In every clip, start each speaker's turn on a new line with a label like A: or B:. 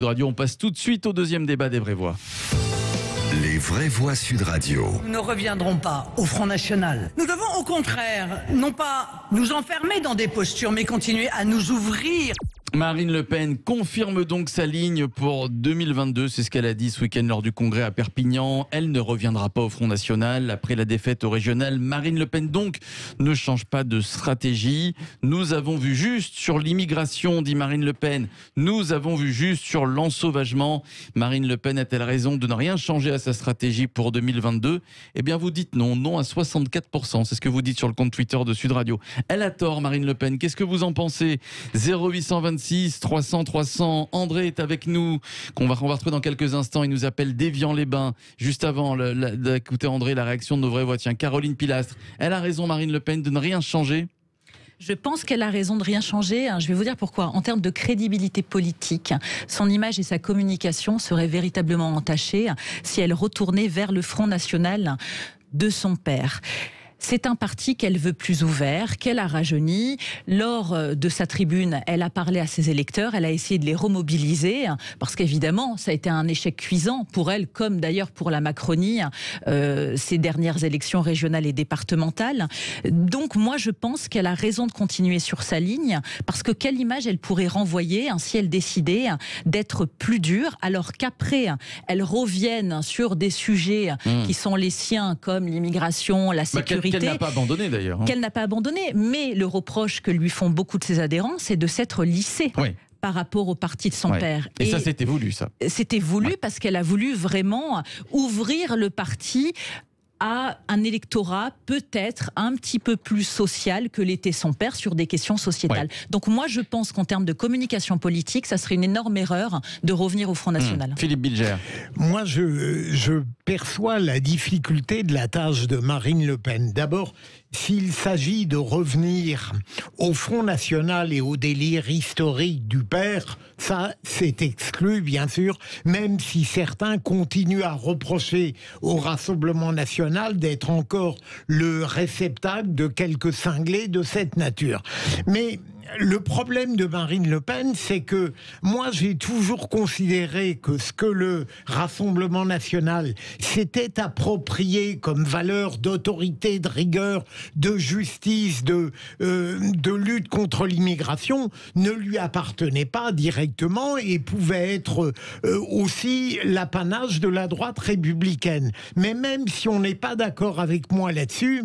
A: Radio, on passe tout de suite au deuxième débat des vraies voix.
B: Les vraies voix Sud Radio.
C: Nous ne reviendrons pas au Front National. Nous devons au contraire, non pas nous enfermer dans des postures, mais continuer à nous ouvrir.
A: Marine Le Pen confirme donc sa ligne pour 2022. C'est ce qu'elle a dit ce week-end lors du congrès à Perpignan. Elle ne reviendra pas au Front National. Après la défaite au régional, Marine Le Pen donc ne change pas de stratégie. Nous avons vu juste sur l'immigration, dit Marine Le Pen. Nous avons vu juste sur l'ensauvagement. Marine Le Pen a-t-elle raison de ne rien changer à sa stratégie pour 2022 ? Eh bien, vous dites non. Non à 64%. C'est ce que vous dites sur le compte Twitter de Sud Radio. Elle a tort, Marine Le Pen. Qu'est-ce que vous en pensez ? 0826 300 300. André est avec nous, qu'on va retrouver dans quelques instants. Il nous appelle d'Évian-les-Bains. Juste avant d'écouter André, la réaction de nos vraies voix. Tiens, Caroline Pilastre. Elle a raison, Marine Le Pen, de ne rien changer.
D: Je pense qu'elle a raison de rien changer. Je vais vous dire pourquoi. En termes de crédibilité politique, son image et sa communication seraient véritablement entachées si elle retournait vers le Front National de son père. C'est un parti qu'elle veut plus ouvert, qu'elle a rajeuni. Lors de sa tribune, elle a parlé à ses électeurs, elle a essayé de les remobiliser, parce qu'évidemment, ça a été un échec cuisant pour elle, comme d'ailleurs pour la Macronie, ces dernières élections régionales et départementales. Donc moi, je pense qu'elle a raison de continuer sur sa ligne, parce que quelle image elle pourrait renvoyer si elle décidait d'être plus dure, alors qu'après, elle revienne sur des sujets qui sont les siens, comme l'immigration, la sécurité.
A: Qu'elle n'a pas abandonné d'ailleurs.
D: Qu'elle n'a pas abandonné, mais le reproche que lui font beaucoup de ses adhérents, c'est de s'être lissée.
A: Oui.
D: Par rapport au parti de son père.
A: Et ça, c'était voulu, ça.
D: C'était voulu parce qu'elle a voulu vraiment ouvrir le parti à un électorat peut-être un petit peu plus social que l'était son père sur des questions sociétales. Donc moi, je pense qu'en termes de communication politique, ça serait une énorme erreur de revenir au Front National.
A: Philippe Bilger.
E: Moi, je perçois la difficulté de la tâche de Marine Le Pen. D'abord, s'il s'agit de revenir au Front National et au délire historique du père, ça, c'est exclu, bien sûr, même si certains continuent à reprocher au Rassemblement national d'être encore le réceptacle de quelques cinglés de cette nature. Mais le problème de Marine Le Pen, c'est que moi, j'ai toujours considéré que ce que le Rassemblement national s'était approprié comme valeur d'autorité, de rigueur, de justice, de lutte contre l'immigration, ne lui appartenait pas directement et pouvait être aussi l'apanage de la droite républicaine. Mais même si on n'est pas d'accord avec moi là-dessus,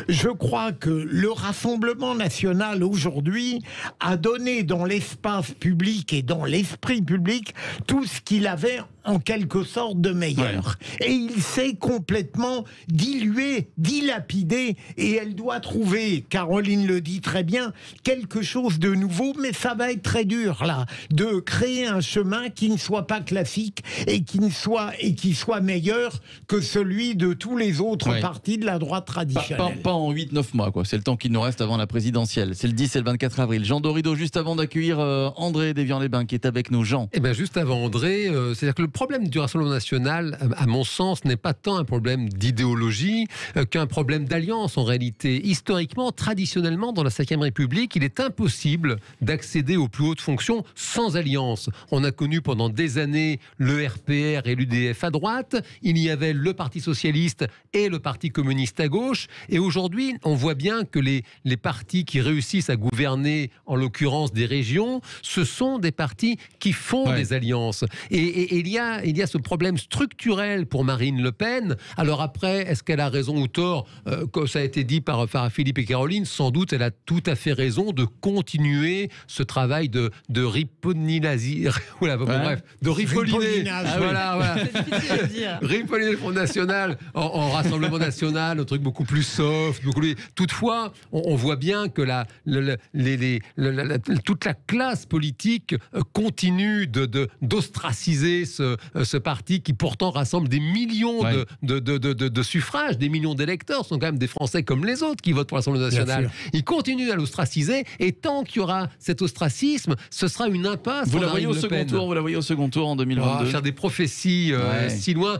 E: je crois que le Rassemblement national aujourd'hui a donné dans l'espace public et dans l'esprit public tout ce qu'il avait en quelque sorte de meilleur. Et il s'est complètement dilué, dilapidé, et elle doit trouver, Caroline le dit très bien, quelque chose de nouveau, mais ça va être très dur là, de créer un chemin qui ne soit pas classique et qui soit meilleur que celui de tous les autres partis de la droite traditionnelle.
A: Pas en 8-9 mois, quoi. C'est le temps qu'il nous reste avant la présidentielle. C'est le 10 et le 24 avril. Jean Dorido, juste avant d'accueillir André d'Évian-les-Bains qui est avec nous. Jean.
F: Eh bien, juste avant André, c'est-à-dire que le problème du Rassemblement national, à mon sens, n'est pas tant un problème d'idéologie qu'un problème d'alliance. En réalité, historiquement, traditionnellement, dans la Ve République, il est impossible d'accéder aux plus hautes fonctions sans alliance. On a connu pendant des années le RPR et l'UDF à droite, il y avait le Parti socialiste et le Parti communiste à gauche, et aujourd'hui, on voit bien que les partis qui réussissent à gouverner, en l'occurrence des régions, ce sont des partis qui font des alliances. Et il y a ce problème structurel pour Marine Le Pen. Alors après, est-ce qu'elle a raison ou tort ? Comme ça a été dit par Philippe et Caroline, sans doute elle a tout à fait raison de continuer ce travail de ripolinisation. Bref, de ripoliner. Voilà. Ripoliner le Front National en Rassemblement National, un truc beaucoup plus soft. Toutefois, on voit bien que toute la classe politique continue d'ostraciser ce parti qui pourtant rassemble des millions de suffrages, des millions d'électeurs, sont quand même des Français comme les autres qui votent pour l'Assemblée nationale. Ils continuent à l'ostraciser et tant qu'il y aura cet ostracisme, ce sera une impasse.
A: Vous la voyez au second tour en 2022.
F: Faire des prophéties si loin.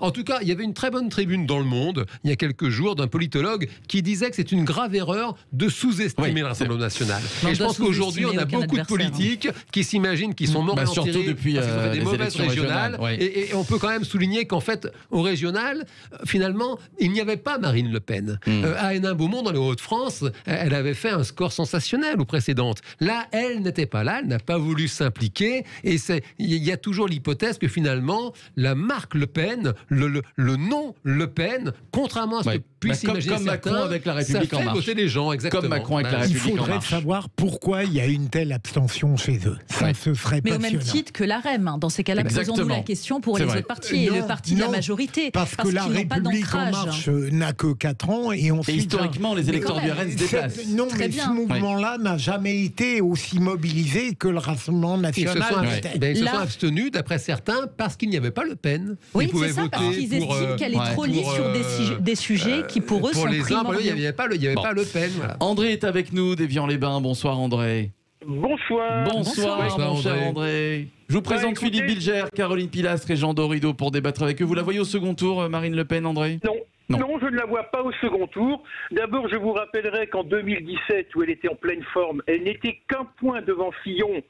F: En tout cas, il y avait une très bonne tribune dans Le Monde il y a quelques jours d'un politologue qui disait que c'est une grave erreur de sous-estimer le Rassemblement national. national.
D: On
F: Et je
D: doit
F: pense qu'aujourd'hui, on a
D: sous-estimer
F: beaucoup de
D: aucun adversaire,
F: politiques qui s'imaginent qu'ils sont morts et
A: surtout
F: enterrés
A: depuis
F: parce qu'ils ont fait des
A: les
F: mauvaises
A: élections
F: régionales.
A: régionales,
F: Et on peut quand même souligner qu'en fait, au régional, finalement, il n'y avait pas Marine Le Pen. À Hénin-Beaumont, dans les Hauts-de-France, elle avait fait un score sensationnel aux précédentes. Là, elle n'était pas là, elle n'a pas voulu s'impliquer. Et il y a toujours l'hypothèse que finalement, la marque Le Pen, le nom Le Pen, contrairement à ce que puissent imaginer
A: comme Macron
F: certains,
A: avec La République
F: ça
A: en
F: fait
A: marche.
F: voter les gens, exactement.
A: Comme Macron avec La
E: Il
A: République en
E: faudrait
A: marche.
E: savoir pourquoi il y a une telle abstention chez eux. Ça, ce serait
D: Mais au
E: passionnant.
D: même titre que la REM. Dans ces cas-là, posons-nous
A: Exactement.
D: la question pour
A: C'est
D: les
A: vrai.
D: autres partis et le parti de la
E: Non,
D: majorité.
E: Parce que la
D: qu'ils n'ont pas
E: République en
D: d'ancrage.
E: marche n'a que 4 ans et
A: Et
E: ensuite...
A: historiquement, les électeurs du RN se déplacent.
E: Non,
D: Très
E: mais
D: bien.
E: ce mouvement-là n'a jamais été aussi mobilisé que le Rassemblement
F: Ils se
E: national.
F: sont,
E: l'était.
F: ils se
D: Là-
F: sont abstenus, d'après certains, parce qu'il n'y avait pas Le Pen.
D: Oui,
F: Ils pouvaient
D: c'est ça,
F: voter
D: parce qu'ils
F: pour,
D: estiment qu'elle est trop
F: pour,
D: lisse sur des sujets qui, pour eux,
F: pour
D: sont
F: les uns, pour eux, il
D: primordiaux.
F: n'y avait pas Le Pen. Voilà.
A: André est avec nous d'Évian-les-Bains. Bonsoir André.
G: Bonsoir.
A: Bonsoir, mon cher André. Je vous présente
G: écoutez-
A: Philippe Bilger, Caroline Pilastre et Jean Dorido pour débattre avec eux. Vous la voyez au second tour, Marine Le Pen, André?
G: Non.
A: Non.
G: Non, je ne la vois pas au second tour. D'abord, je vous rappellerai qu'en 2017, où elle était en pleine forme, elle n'était qu'un point devant Fillon,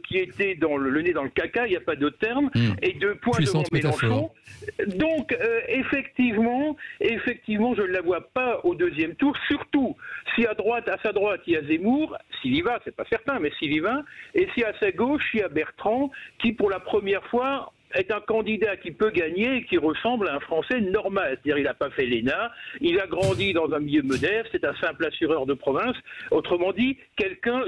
G: qui était dans le nez dans le caca, il n'y a pas d'autre terme, et 2 points devant
F: Puissante
G: Mélenchon. Donc, effectivement, je ne la vois pas au deuxième tour, surtout si à sa droite, il y a Zemmour, s'il y va, c'est pas certain, mais s'il y va, et si à sa gauche, il y a Bertrand, qui pour la première fois est un candidat qui peut gagner et qui ressemble à un Français normal. C'est-à-dire il n'a pas fait l'ENA, il a grandi dans un milieu modeste, c'est un simple assureur de province. Autrement dit, quelqu'un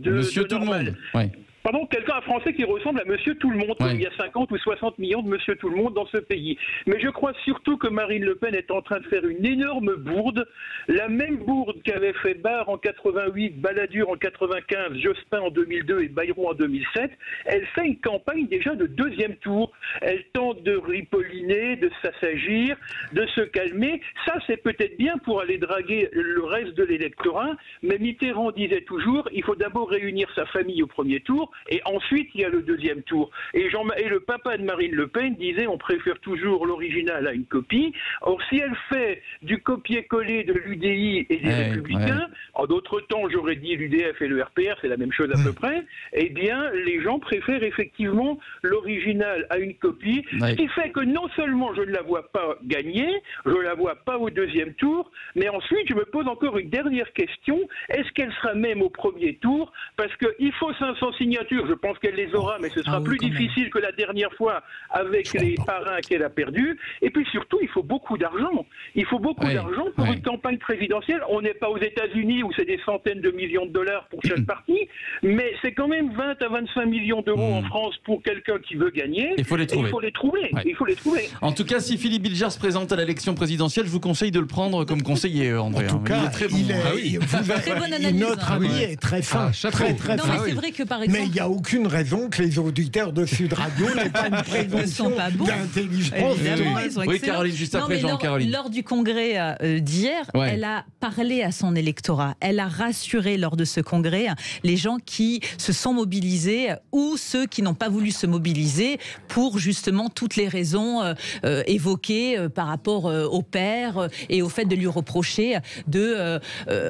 A: Monsieur
G: de
A: tout le
G: normal.
A: monde. Ouais.
G: Pardon, un Français qui ressemble à Monsieur Tout-le-Monde, comme il y a 50 ou 60 millions de Monsieur Tout-le-Monde dans ce pays. Mais je crois surtout que Marine Le Pen est en train de faire une énorme bourde, la même bourde qu'avait fait Barre en 88, Balladur en 95, Jospin en 2002 et Bayrou en 2007. Elle fait une campagne déjà de deuxième tour. Elle tente de ripolliner, de s'assagir, de se calmer. Ça, c'est peut-être bien pour aller draguer le reste de l'électorat, mais Mitterrand disait toujours, il faut d'abord réunir sa famille au premier tour, et ensuite il y a le deuxième tour. Et le papa de Marine Le Pen disait on préfère toujours l'original à une copie. Or si elle fait du copier-coller de l'UDI et des Républicains, en d'autres temps j'aurais dit l'UDF et le RPR, c'est la même chose à peu près, eh bien les gens préfèrent effectivement l'original à une copie, ce qui fait que non seulement je ne la vois pas gagner, je ne la vois pas au deuxième tour, mais ensuite je me pose encore une dernière question, est-ce qu'elle sera même au premier tour? Parce qu'il faut 500 signatures, je pense qu'elle les aura, mais ce sera plus difficile que la dernière fois avec les parrains qu'elle a perdus. Et puis surtout, il faut beaucoup d'argent. Il faut beaucoup d'argent pour une campagne présidentielle. On n'est pas aux États-Unis où c'est des centaines de millions de dollars pour chaque parti, mais c'est quand même 20 à 25 millions d'euros en France pour quelqu'un qui veut gagner.
A: Il faut les trouver.
G: Il faut les trouver. Il faut les trouver.
A: En tout cas, si Philippe Bilger se présente à l'élection présidentielle, je vous conseille de le prendre comme conseiller, André.
E: En tout cas,
A: il est très bon.
D: Très bonne analyse.
E: Notre ami est très fin. Très, très
D: Non,
E: fin.
D: mais c'est vrai que par
E: Mais
D: exemple.
E: il n'y a aucune raison que les auditeurs de Sud Radio n'aient pas une présomption
D: pas bons.
E: d'intelligence.
D: Évidemment, ils sont
A: Oui,
D: excellents.
A: Caroline, juste
D: Non,
A: après
D: mais
A: Jean-Caroline.
D: lors du congrès d'hier,
A: Ouais.
D: elle a parlé à son électorat. Elle a rassuré lors de ce congrès les gens qui se sont mobilisés ou ceux qui n'ont pas voulu se mobiliser pour justement toutes les raisons évoquées par rapport au père et au fait de lui reprocher de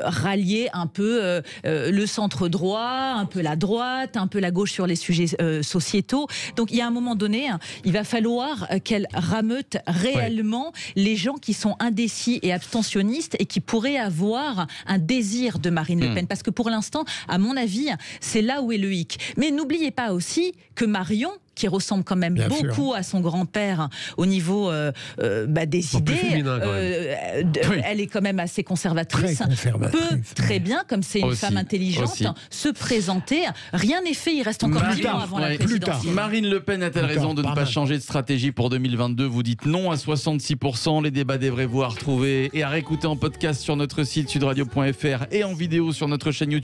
D: rallier un peu le centre droit, un peu la droite, un peu la gauche sur les sujets sociétaux. Donc il y a un moment donné, il va falloir qu'elle rameute réellement les gens qui sont indécis et abstentionnistes et qui pourraient avoir un désir de Marine Le Pen. Parce que pour l'instant, à mon avis, c'est là où est le hic. Mais n'oubliez pas aussi que Marion, qui ressemble quand même beaucoup à son grand-père au niveau des idées,
F: féminin, quand même.
D: elle est quand même assez conservatrice, peut très bien, comme c'est une femme intelligente, se présenter. Rien n'est fait, il reste encore 10 mois avant la présidentielle.
A: Marine Le Pen a-t-elle raison de ne pas changer de stratégie pour 2022? Vous dites non à 66%. Les débats des vrais voix à retrouver et à réécouter en podcast sur notre site sudradio.fr et en vidéo sur notre chaîne YouTube.